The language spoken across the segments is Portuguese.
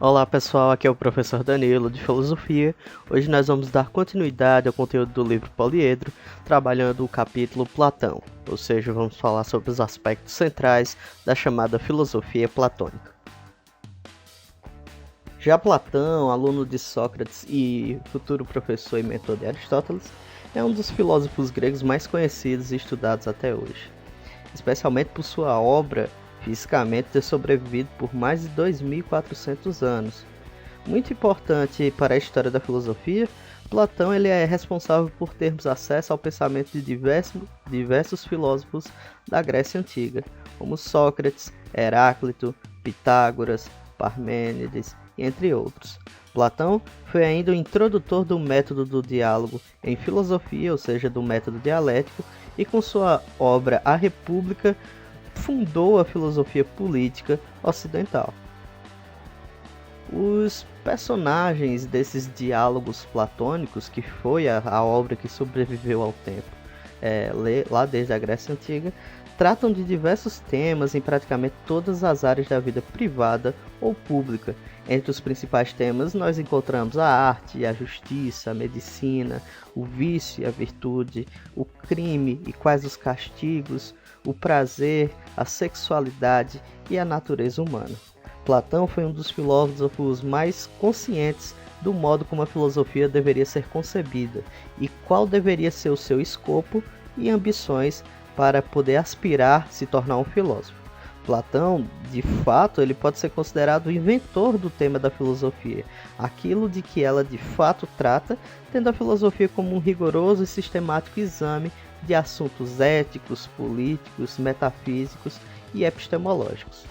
Olá pessoal, aqui é o professor Danilo de Filosofia. Hoje nós vamos dar continuidade ao conteúdo do livro Poliedro, trabalhando o capítulo Platão, ou seja, vamos falar sobre os aspectos centrais da chamada filosofia platônica. Já Platão, aluno de Sócrates e futuro professor e mentor de Aristóteles, é um dos filósofos gregos mais conhecidos e estudados até hoje, especialmente por sua obra fisicamente ter sobrevivido por mais de 2.400 anos. Muito importante para a história da filosofia, Platão ele é responsável por termos acesso ao pensamento de diversos filósofos da Grécia Antiga, como Sócrates, Heráclito, Pitágoras, Parmênides, entre outros. Platão foi ainda o introdutor do método do diálogo em filosofia, ou seja, do método dialético, e com sua obra A República, fundou a filosofia política ocidental. Os personagens desses diálogos platônicos, que foi a obra que sobreviveu ao tempo, lá desde a Grécia Antiga, tratam de diversos temas em praticamente todas as áreas da vida privada ou pública. Entre os principais temas nós encontramos a arte, a justiça, a medicina, o vício e a virtude, o crime e quais os castigos, o prazer, a sexualidade e a natureza humana. Platão foi um dos filósofos mais conscientes do modo como a filosofia deveria ser concebida e qual deveria ser o seu escopo e ambições para poder aspirar se tornar um filósofo. Platão, de fato, ele pode ser considerado o inventor do tema da filosofia, aquilo de que ela de fato trata, tendo a filosofia como um rigoroso e sistemático exame de assuntos éticos, políticos, metafísicos e epistemológicos.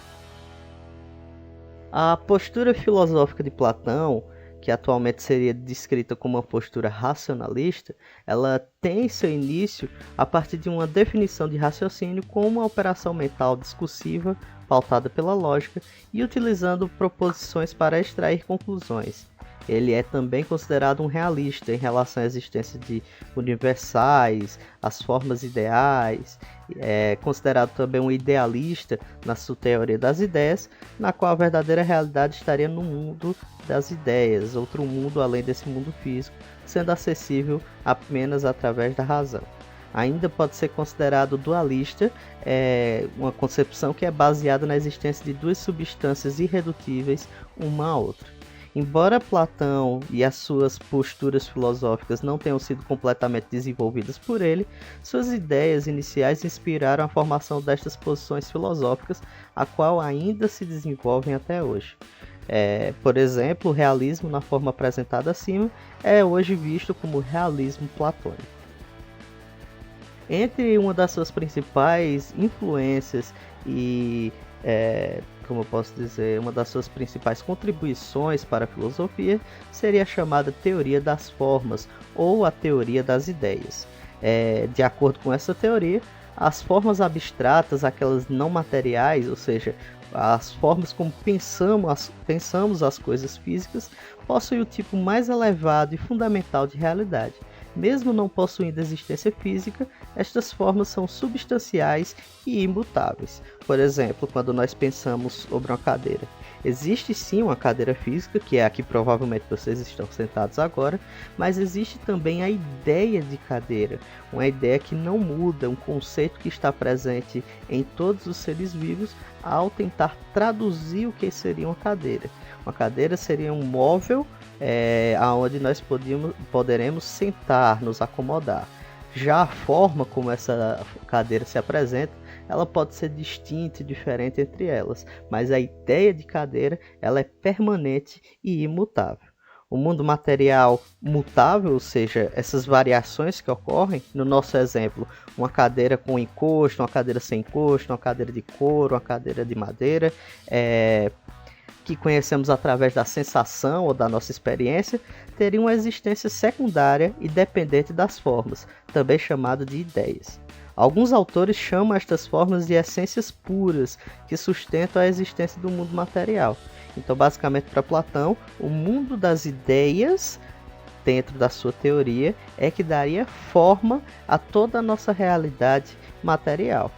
A postura filosófica de Platão, que atualmente seria descrita como uma postura racionalista, ela tem seu início a partir de uma definição de raciocínio como uma operação mental discursiva, pautada pela lógica e utilizando proposições para extrair conclusões. Ele é também considerado um realista em relação à existência de universais, as formas ideais, é considerado também um idealista na sua teoria das ideias, na qual a verdadeira realidade estaria no mundo das ideias, outro mundo além desse mundo físico, sendo acessível apenas através da razão. Ainda pode ser considerado dualista, uma concepção que é baseada na existência de duas substâncias irredutíveis uma à outra. Embora Platão e as suas posturas filosóficas não tenham sido completamente desenvolvidas por ele, suas ideias iniciais inspiraram a formação destas posições filosóficas, a qual ainda se desenvolvem até hoje. Por exemplo, o realismo, na forma apresentada acima, é hoje visto como realismo platônico. Entre uma das suas principais influências e como eu posso dizer, uma das suas principais contribuições para a filosofia seria a chamada teoria das formas ou a teoria das ideias. De acordo com essa teoria, as formas abstratas, aquelas não materiais, ou seja, as formas como pensamos as coisas físicas, possuem o tipo mais elevado e fundamental de realidade. Mesmo não possuindo existência física, estas formas são substanciais e imutáveis. Por exemplo, quando nós pensamos sobre uma cadeira, existe sim uma cadeira física, que é a que provavelmente vocês estão sentados agora, mas existe também a ideia de cadeira, uma ideia que não muda, um conceito que está presente em todos os seres vivos ao tentar traduzir o que seria uma cadeira. Uma cadeira seria um móvel aonde nós poderemos sentar, nos acomodar. Já a forma como essa cadeira se apresenta, ela pode ser distinta e diferente entre elas, mas a ideia de cadeira ela é permanente e imutável. O mundo material mutável, ou seja, essas variações que ocorrem, no nosso exemplo, uma cadeira com encosto, uma cadeira sem encosto, uma cadeira de couro, uma cadeira de madeira, que conhecemos através da sensação ou da nossa experiência, teria uma existência secundária e dependente das formas, também chamada de ideias. Alguns autores chamam estas formas de essências puras, que sustentam a existência do mundo material. Então, basicamente, para Platão, o mundo das ideias, dentro da sua teoria, é que daria forma a toda a nossa realidade material.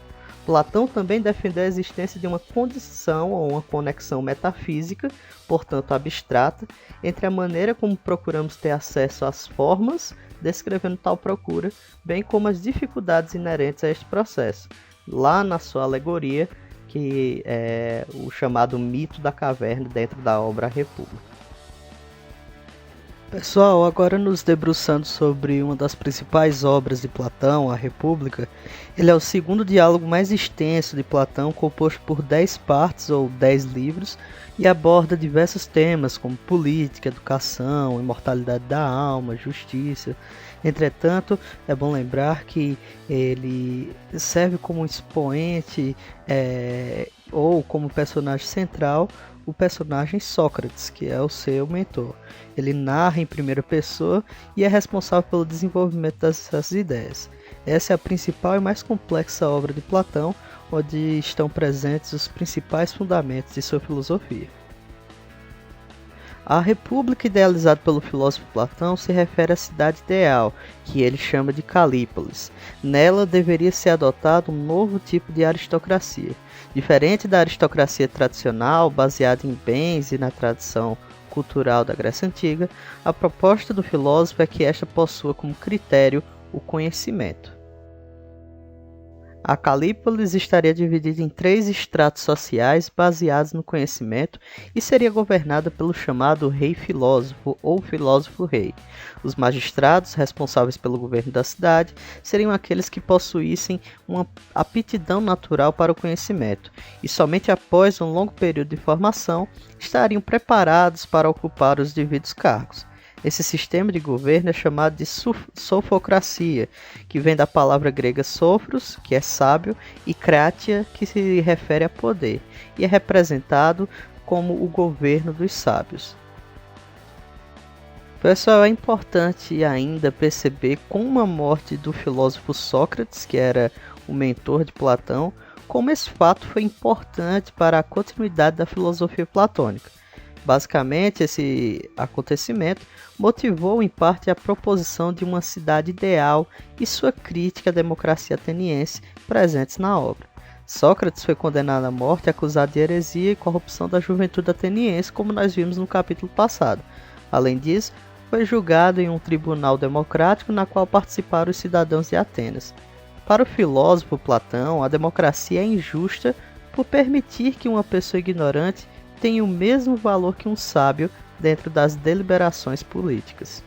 Platão também defendeu a existência de uma condição ou uma conexão metafísica, portanto abstrata, entre a maneira como procuramos ter acesso às formas, descrevendo tal procura, bem como as dificuldades inerentes a este processo, lá na sua alegoria, que é o chamado mito da caverna dentro da obra A República. Pessoal, agora nos debruçando sobre uma das principais obras de Platão, A República, ele é o segundo diálogo mais extenso de Platão, composto por 10 partes ou 10 livros, e aborda diversos temas como política, educação, imortalidade da alma, justiça. Entretanto, é bom lembrar que ele serve como expoente ou como personagem central o personagem Sócrates, que é o seu mentor. Ele narra em primeira pessoa e é responsável pelo desenvolvimento dessas ideias. Essa é a principal e mais complexa obra de Platão, onde estão presentes os principais fundamentos de sua filosofia. A República, idealizada pelo filósofo Platão, se refere à cidade ideal, que ele chama de Calípolis. Nela deveria ser adotado um novo tipo de aristocracia. Diferente da aristocracia tradicional, baseada em bens e na tradição cultural da Grécia Antiga, a proposta do filósofo é que esta possua como critério o conhecimento. A Calípolis estaria dividida em 3 estratos sociais baseados no conhecimento e seria governada pelo chamado rei-filósofo ou filósofo-rei. Os magistrados responsáveis pelo governo da cidade seriam aqueles que possuíssem uma aptidão natural para o conhecimento e somente após um longo período de formação estariam preparados para ocupar os devidos cargos. Esse sistema de governo é chamado de sofocracia, que vem da palavra grega sophros, que é sábio, e kratia, que se refere a poder, e é representado como o governo dos sábios. Pessoal, é importante ainda perceber como a morte do filósofo Sócrates, que era o mentor de Platão, como esse fato foi importante para a continuidade da filosofia platônica. Basicamente, esse acontecimento motivou em parte a proposição de uma cidade ideal e sua crítica à democracia ateniense presentes na obra. Sócrates foi condenado à morte acusado de heresia e corrupção da juventude ateniense, como nós vimos no capítulo passado. Além disso, foi julgado em um tribunal democrático na qual participaram os cidadãos de Atenas. Para o filósofo Platão, a democracia é injusta por permitir que uma pessoa ignorante tem o mesmo valor que um sábio dentro das deliberações políticas.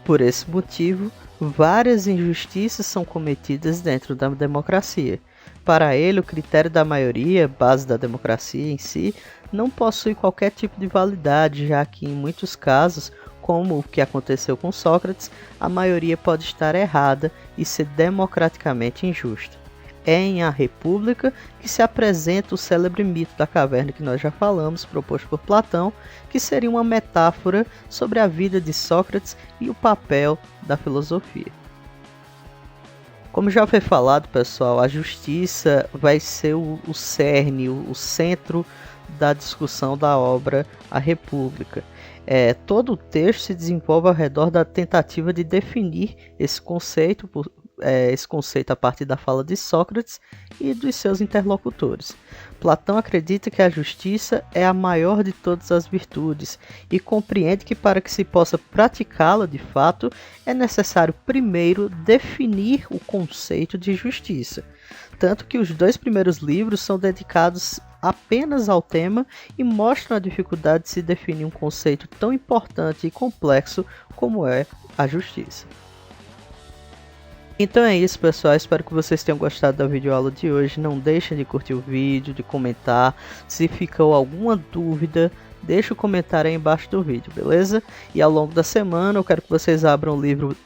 Por esse motivo, várias injustiças são cometidas dentro da democracia. Para ele, o critério da maioria, base da democracia em si, não possui qualquer tipo de validade, já que em muitos casos, como o que aconteceu com Sócrates, a maioria pode estar errada e ser democraticamente injusta. É em A República que se apresenta o célebre mito da caverna que nós já falamos, proposto por Platão, que seria uma metáfora sobre a vida de Sócrates e o papel da filosofia. Como já foi falado, pessoal, a justiça vai ser o cerne, o centro da discussão da obra A República. Todo o texto se desenvolve ao redor da tentativa de definir esse conceito a partir da fala de Sócrates e dos seus interlocutores. Platão acredita que a justiça é a maior de todas as virtudes e compreende que para que se possa praticá-la de fato, é necessário primeiro definir o conceito de justiça. Tanto que os 2 primeiros livros são dedicados apenas ao tema e mostram a dificuldade de se definir um conceito tão importante e complexo como é a justiça. Então é isso, pessoal, espero que vocês tenham gostado da videoaula de hoje. Não deixem de curtir o vídeo, de comentar. Se ficou alguma dúvida, deixa o comentário aí embaixo do vídeo, beleza? E ao longo da semana eu quero que vocês abram o livro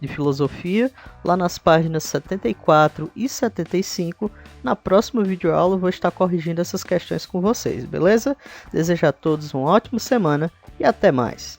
de filosofia lá nas páginas 74 e 75. Na próxima videoaula eu vou estar corrigindo essas questões com vocês, beleza? Desejo a todos uma ótima semana e até mais!